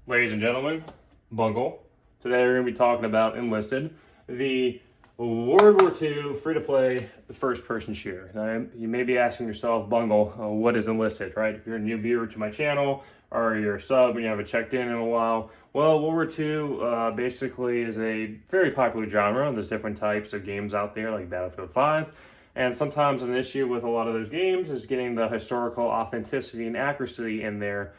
Ladies and gentlemen, Bungle. Today we're going to be talking about Enlisted, the World War II free-to-play first-person shooter. Now, you may be asking yourself, Bungle, what is Enlisted, right? If you're a new viewer to my channel or you're a sub and you haven't checked in a while, well, World War II basically is a very popular genre. There's different types of games out there like Battlefield 5. And sometimes an issue with a lot of those games is getting the historical authenticity and accuracy in there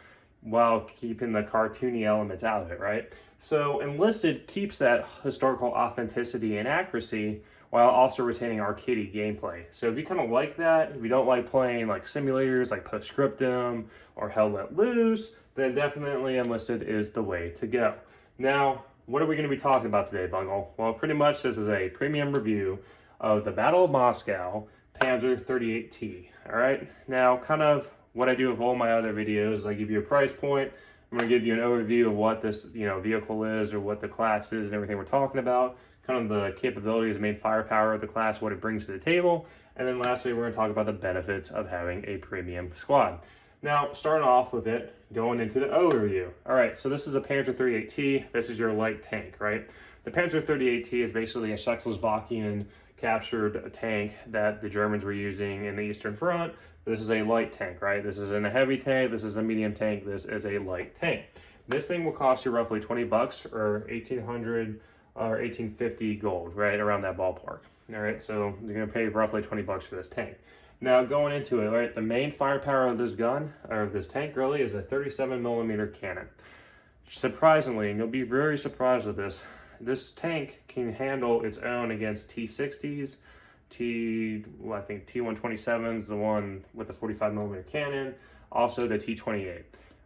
while keeping the cartoony elements out of it, right? So Enlisted keeps that historical authenticity and accuracy while also retaining arcadey gameplay. So if you kind of like that, if you don't like playing like simulators like Postscriptum or Hell Let Loose, then definitely Enlisted is the way to go. Now, what are we going to be talking about today, Bungle? Well, pretty much this is a premium review of the Battle of Moscow Panzer 38T. All right, now kind of what I do with all my other videos, I give you a price point. I'm going to give you an overview of what this vehicle is or what the class is and everything we're talking about, kind of the capabilities, main firepower of the class, what it brings to the table, and then lastly we're going to talk about the benefits of having a premium squad. Now, starting off with it, going into the overview. All right, so this is a Panzer 38T. This is your light tank, right? The Panzer 38T is basically a Czechoslovakian captured tank that the Germans were using in the Eastern Front. This is a light tank, right? This isn't a heavy tank, this is a medium tank, this is a light tank. This thing will cost you roughly 20 bucks or 1800 or 1850 gold, right? Around that ballpark. All right, so you're gonna pay roughly 20 bucks for this tank. Now going into it, right, the main firepower of this gun, or this tank really, is a 37mm cannon. Surprisingly, and you'll be very surprised with this tank can handle its own against T-60s, I think T-127 is the one with the 45mm cannon, also the T-28.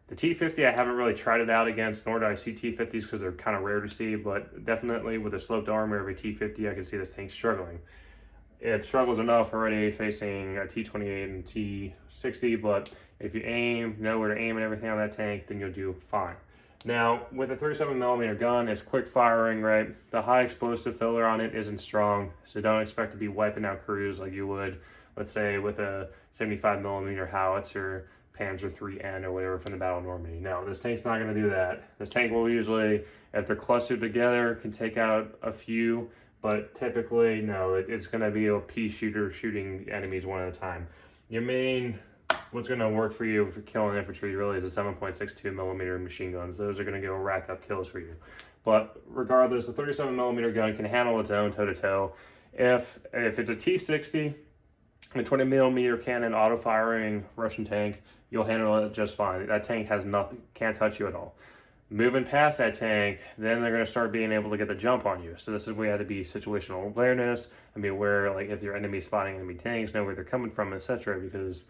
The T-50, I haven't really tried it out against, nor do I see T-50s because they're kind of rare to see, but definitely with the sloped armor of a T-50, I can see this tank struggling. It struggles enough already facing a T-28 and T-60, but if you know where to aim and everything on that tank, then you'll do fine. Now, with a 37mm gun, it's quick firing, right? The high explosive filler on it isn't strong, so don't expect to be wiping out crews like you would, let's say, with a 75mm howitzer, Panzer 3N or whatever from the Battle of Normandy. No, this tank's not going to do that. This tank will usually, if they're clustered together, can take out a few, but typically, no, it's going to be a pea shooter shooting enemies one at a time. What's going to work for you for killing infantry really is a 7.62mm machine guns. Those are going to go rack up kills for you. But regardless, the 37mm gun can handle its own toe-to-toe. If it's a T-60, a 20mm cannon auto-firing Russian tank, you'll handle it just fine. That tank has nothing, can't touch you at all. Moving past that tank, then they're going to start being able to get the jump on you. So this is where you have to be situational awareness and be aware, like if your enemy spotting enemy tanks, know where they're coming from, etc. Because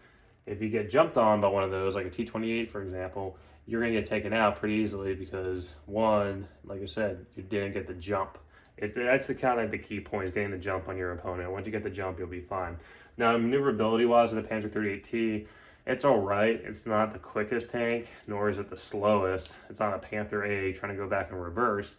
if you get jumped on by one of those, like a T-28, for example, you're going to get taken out pretty easily because, one, like I said, you didn't get the jump. That's the kind of the key point, is getting the jump on your opponent. Once you get the jump, you'll be fine. Now, maneuverability-wise of the Panzer 38T, it's all right. It's not the quickest tank, nor is it the slowest. It's not a Panther A trying to go back in reverse,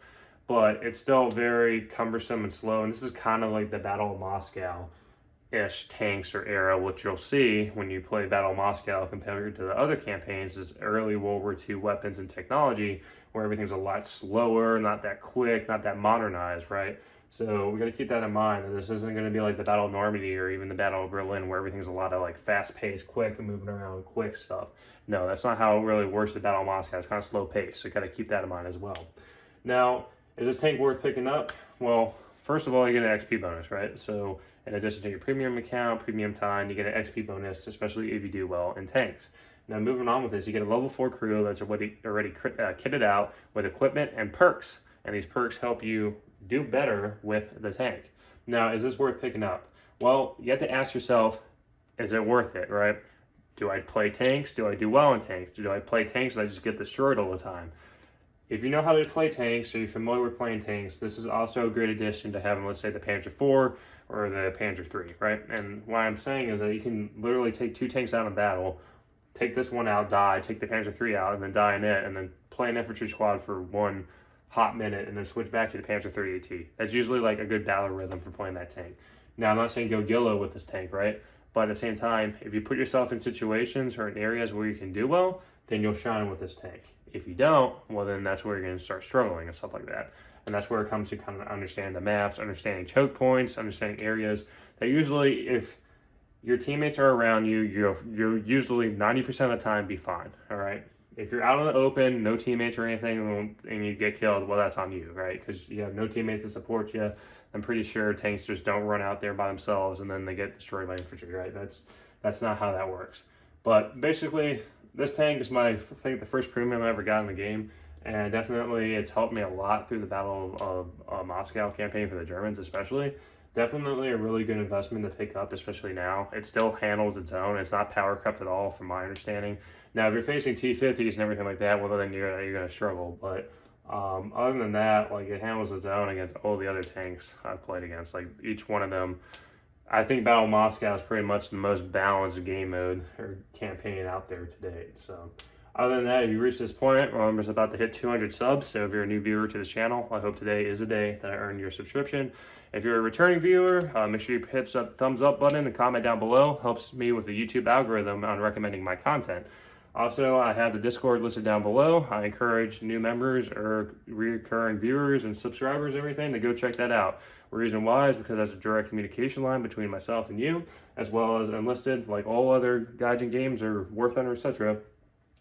but it's still very cumbersome and slow, and this is kind of like the Battle of Moscow-ish tanks or era, which you'll see when you play Battle of Moscow compared to the other campaigns is early World War II weapons and technology, where everything's a lot slower, not that quick, not that modernized, right? So we got to keep that in mind, and this isn't going to be like the Battle of Normandy or even the Battle of Berlin, where everything's a lot of like fast-paced, quick, and moving around, quick stuff. No, that's not how it really works at Battle of Moscow. It's kind of slow-paced, so you got to keep that in mind as well. Now, is this tank worth picking up? Well, first of all, you get an XP bonus, right? So in addition to your premium account, premium time, you get an XP bonus, especially if you do well in tanks. Now, moving on with this, you get a level 4 crew that's already kitted out with equipment and perks, and these perks help you do better with the tank. Now, is this worth picking up? Well, you have to ask yourself, is it worth it, right? Do I play tanks? Do I do well in tanks? Do I play tanks and I just get destroyed all the time? If you know how to play tanks, or you're familiar with playing tanks, this is also a great addition to having, let's say, the Panzer IV or the Panzer III, right? And what I'm saying is that you can literally take 2 tanks out in battle, take this one out, die, take the Panzer III out, and then die in it, and then play an infantry squad for one hot minute, and then switch back to the Panzer 38T. That's usually like a good battle rhythm for playing that tank. Now, I'm not saying go YOLO with this tank, right? But at the same time, if you put yourself in situations or in areas where you can do well, then you'll shine with this tank. If you don't, well, then that's where you're going to start struggling and stuff like that. And that's where it comes to kind of understand the maps, understanding choke points, understanding areas that usually, if your teammates are around you, you're usually 90% of the time be fine, all right? If you're out in the open, no teammates or anything, and you get killed, well, that's on you, right? Because you have no teammates to support you. I'm pretty sure tanks just don't run out there by themselves and then they get destroyed by infantry, right? That's not how that works. But basically, this tank is I think the first premium I ever got in the game, and definitely it's helped me a lot through the Battle of Moscow campaign for the Germans, especially. Definitely a really good investment to pick up, especially now. It still handles its own. It's not power crept at all, from my understanding. Now, if you're facing T50s and everything like that, well, then you're going to struggle. But other than that, like, it handles its own against all the other tanks I've played against. Like, each one of them, I think Battle of Moscow is pretty much the most balanced game mode or campaign out there to date. So, other than that, if you reach this point, I'm just about to hit 200 subs. So if you're a new viewer to this channel, I hope today is the day that I earned your subscription. If you're a returning viewer, make sure you hit the thumbs up button and comment down below. Helps me with the YouTube algorithm on recommending my content. Also, I have the Discord listed down below. I encourage new members or recurring viewers and subscribers, everything, to go check that out. The reason why is because there's a direct communication line between myself and you, as well as Enlisted, like all other Gaijin games or War Thunder, etc.,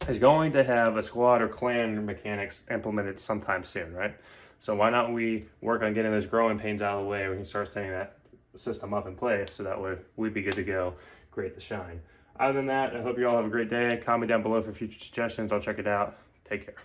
is going to have a squad or clan mechanics implemented sometime soon, right? So why not we work on getting those growing pains out of the way, and we can start setting that system up in place so that way we'd be good to go, great to shine. Other than that, I hope you all have a great day. Comment down below for future suggestions. I'll check it out. Take care.